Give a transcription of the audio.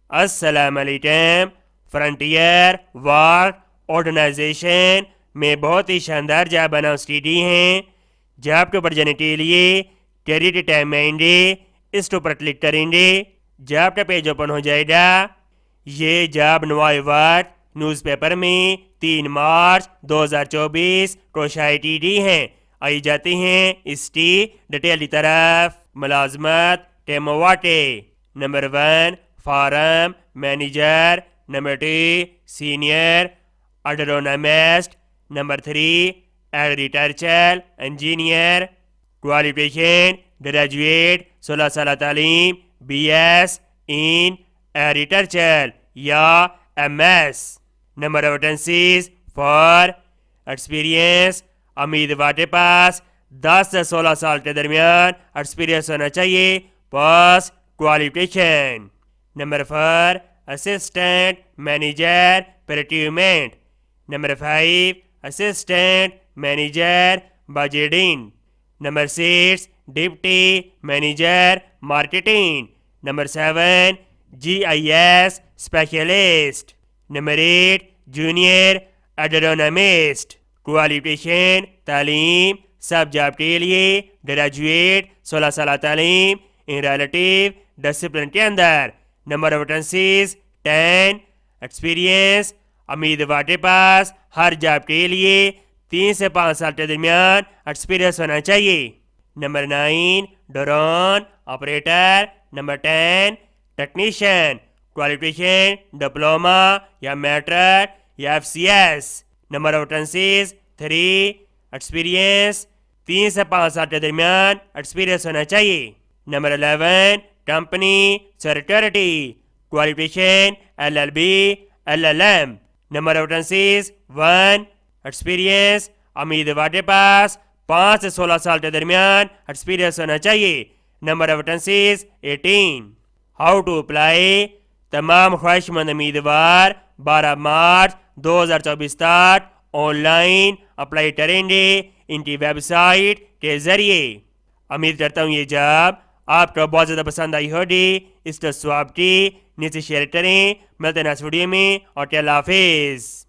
السلام علیکم۔ Frontier work organization میں بہت ہی شاندار جاب اناؤنسٹی ہیں۔ جاب کے اوپر جانے کے لیے کریٹ ٹائم میں آئیں گے، اس کے اوپر کلک کریں گے، جاب کا پیج اوپن ہو جائے گا۔ یہ جاب نوائے وقت نیوز پیپر میں 3 مارچ 2024 کو شائع کی گئی ہیں۔ آئی جاتے ہیں اس کی ڈیٹیل کی طرف۔ ملازمت کے مواقع: number 1 farm manager, number 2 senior agronomist, number 3 agricultural engineer. Qualification: graduate, 16 سالہ تعلیم، بی ایس ان ایگریکلچر یا M S. Number of vacancies for experience: امیدوار کے پاس 10 سے 16 سال کے درمیان ایکسپیرینس ہونا چاہیے post qualification. Number 4 assistant manager procurement. Number 5 assistant manager budgeting. Number 6 deputy manager marketing. Number 7 G I S specialist. Number 8 junior agronomist. Qualification: تعلیم، سب جاب کے لیے گریجویٹ، 16 سالہ تعلیم ان ریلیٹیو ڈسپلن کے اندر۔ Number of vacancies 10۔ ایکسپیرینس: امیدوار کے پاس ہر جاب کے لیے 3 سے 5 سال کے درمیان ایکسپیرینس ہونا چاہیے۔ Number 9 drone operator. Number 10 technician. Qualification: diploma یا میٹرک یا F C S. Number of vacancies 3۔ Experience: 3 سے 5 سال کے درمیان ایکسپیرینس ہونا چاہیے۔ Number 11 company security. Qualification: L L B, L L M. Number of vacancies 1۔ Experience: امیدوار کے پاس 5 سے 16 سال کے درمیان ایکسپیرینس ہونا چاہیے۔ Number of vacancies 18۔ How to apply: تمام خواہش مند امیدوار 12 مارچ 2024 تک آن لائن اپلائی کریں گے ان کی ویب سائٹ کے ذریعے۔ امید کرتا ہوں یہ جاب آپ کو بہت زیادہ پسند آئی ہوگی۔ اس کو سواب کی نیچے شیئر کریں۔ ملتے ہیں نیکسٹ ویڈیو میں، اور اللہ حافظ۔